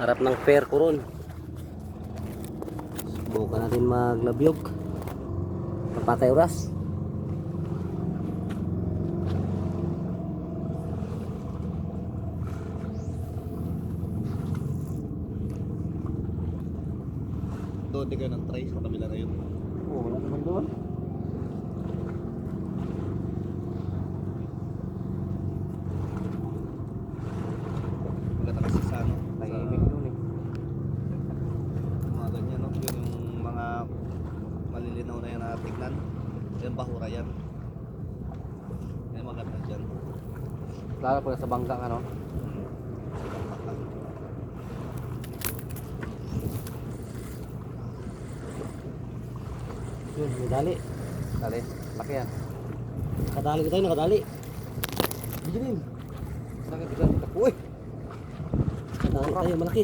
Harap ng fair ko ron. Subukan natin maglabyog. Papatay oras. Doon din kayo ng tray sa kabila na yun. Oo, wala naman doon. Maganda kasi sa ano. Tahimik doon eh. Mga ganyan no. Yun yung mga malilinaw na yan na tignan. Yan bahura yan. Yan maganda dyan. Lalo po sa bangka ano. Yun, may dali. Dali, laki yan. Nakadali ko tayo, nakadali. Biginin. Sakit kita. Uy! Nakadali tayo, malaki.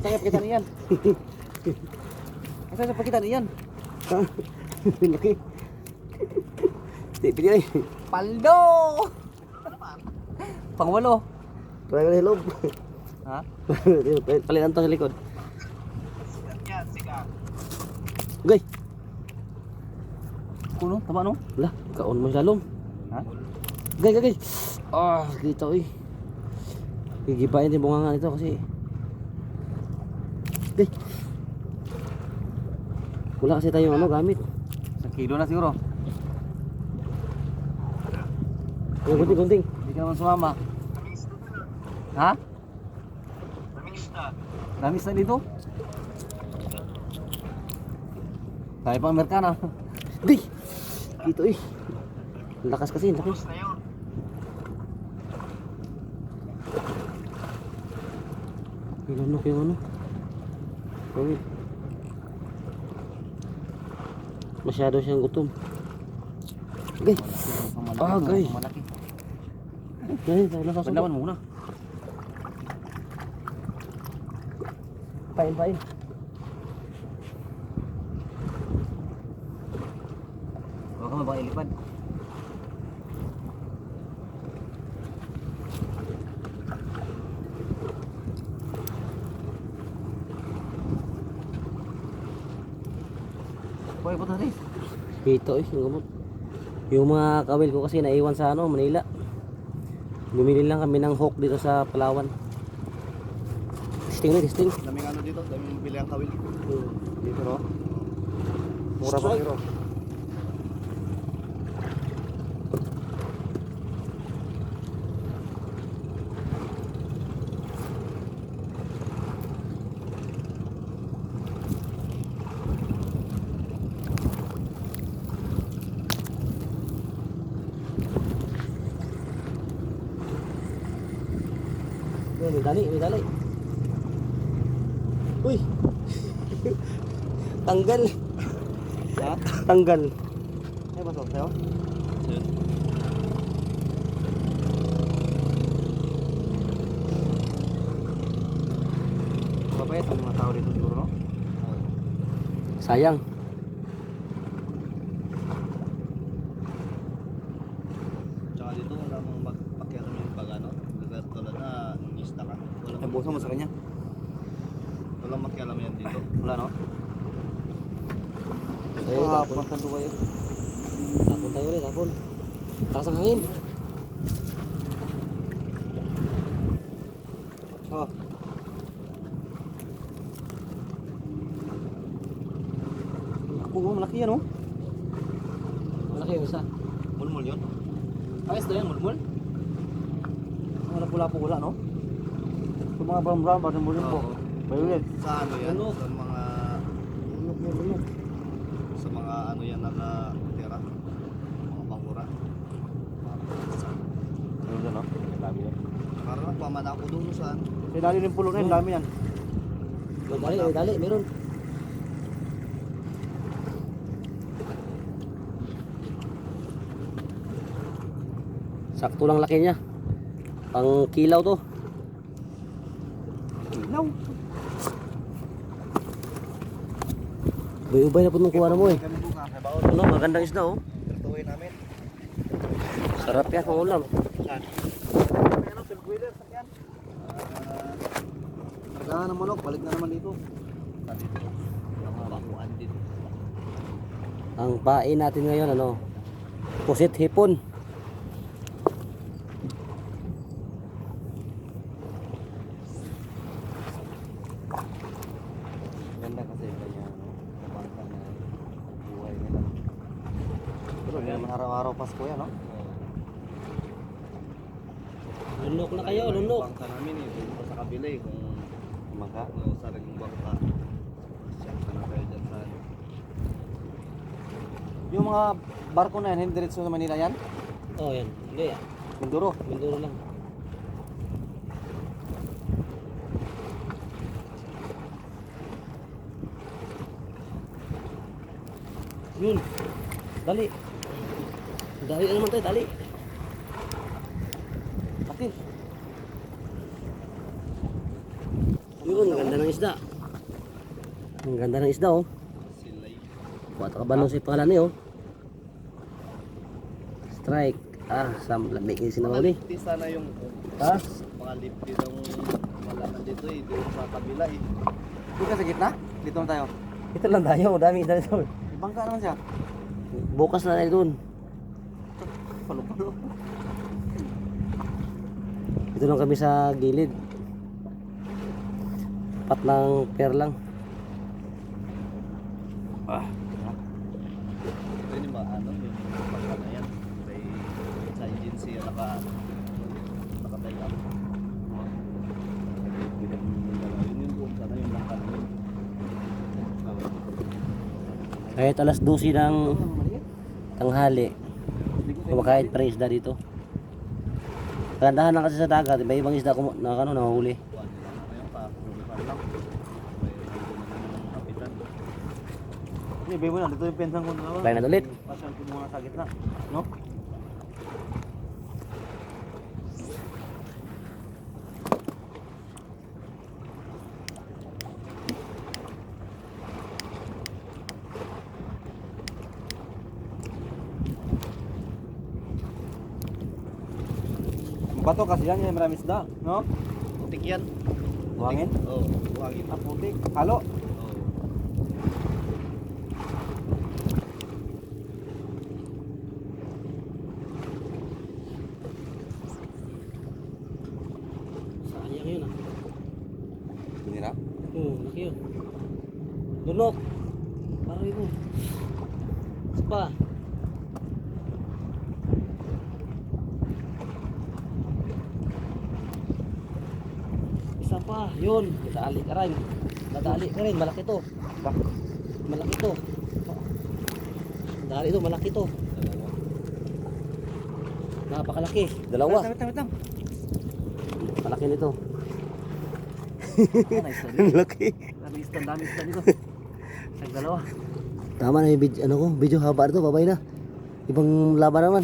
Saan pakita niyan? Saan sa pakita niyan? Laki. Pili ay. Paldo! Pangwalo. Parang na hilog. Ha? Palitan to sa likod. Yan, siga. Gay! Kuno, tama no? Wala, kaon mo lalong. Ha? Gay, gay, gay. Ah, dito eh. Gigibayin din bunga nga nito kasi. Gay. Wala kasi tayong ano gamit. 1 kilo na siguro. Yung gunting-gunting. Hindi ka naman sumama. Ha? Namis na dito? Tayo pang Amerikana. Gay! Dito eh. Lakas kasi, laki. Yung ano. Gawin. Masyado siyang gutom. Gay! Ah, gay! Gay, tayo lang sasabot. Bandawan muna. Pain. Huwag ka mabang ilipad. Boy, punta rin. Dito eh, yung gamot. Yung mga kawil ko kasi naiwan sa ano, Manila. Bumili lang kami ng hook dito sa Palawan. Testing. Daming ano dito, daming bili ang kawil. Dito no? Mura pa pero. May dali. Uy! Tanggal. Ha? Tanggal. Ay, basok sa'yo? Yun. Mabait ang mga tao dito siguro, no? Sayang. Tsaka dito, wala mong magpakialam yung pag ano. Tulad na, nangista ka. Ay, buso mo sa kanya. Walang makialam yan dito. Wala no? Ay, tapon ka kayo. Tapon tayo ulit, tapon. Takas ang hangin. Oh. Oo, malaki yan oh. Malaki yung isa. Mulmul yun? Ayos na yan, mulmul. Wala pula-pula, no? Yung mga brown-brown, parang po. Violet. Sa ano yan? Lunok. Sa mga... Lunok. Sa mga ano yan nakatira. Mga bangura. Ano dyan, no? Dami yan. Parang nagpamana ako doon saan. May dali rin pulo na yun, dami yan. May dali, meron. Sakto lang laki niya. Pang kilaw to. Ilaw. Ubay-ubay na po nung kuha na mo eh. Kami buka, may baon. Ano, magandang isda oh. Tutuin namin. Sarap yan kung ulam. Saan? Ano, silk wheeler, saan yan? Kargahan ng manok, balik na naman dito. Dito. Nakabakuan din. Ang pain natin ngayon ano, pusit hipon. Ganda kasi kanya, no? Kumanta na buhay nila. Pero hindi naman araw-araw Pasko yan, no? Lunok na kayo, lunok. Bangka namin eh. Dito sa kabila eh. Kung Kumaka. sa ring bangka. Siyak na kayo dyan sa ano. Yung mga barko na yan, hindi diretso sa Manila yan? Oh, yan. Hindi ah. Mindoro. Mindoro lang. Yun. Dali. Dali na naman tayo, dali. Akin. Yun, ang ganda ng isda. Ang ganda ng isda oh. Silay. Kuwata ka balong si pangalan niyo. Strike. Ah, sam lamig yung sinahuli. Lifty sana yung Ha? mga lifty ng malaman dito eh. Dito sa kabila eh. Dito ka sa gitna? Dito na tayo. Ito lang tayo, dami isda dito. May bangka naman siya. Bukas na tayo dun. Palo-palo. Dito lang kami sa gilid. Pat ng pier lang. Ah. Ito yung mga ano, yung bangka na yan. May sa agency yung nakatay up. Yun yung doon sana yung bangka na yun. Kahit alas 12 ng tanghali, kumakain pa rin isda dito. Kagandahan lang kasi sa dagat, iba ibang isda na ano, nahuli. Kuha nila na ngayon pa. Puluhan lang. May nandun ng kapitan. Hindi, babe mo na. Dito yung pensang ko na. Try na ulit. Pasyan ko muna sa gitna. No? Bato kasi yan, yung marami isda, no? Putik yan. Buhangin? Oo, buhangin. Ah, putik. Halo. Oo. Sayang yun ah. Binira? Laki yun. Lunok. Parang yun. Isa pa. Isa pa. Yun. Nadali ka rin. Nadali ka rin. Malaki to. Malaki to. Nadali to. Malaki to. Napakalaki. Dalawa. Wait lang. Malaki nito. Ah, nice one. Laki. Dami isda dito. Sa dalawa. Tama na yung video, ano ko, video haba ito, babay na. Ibang laban naman.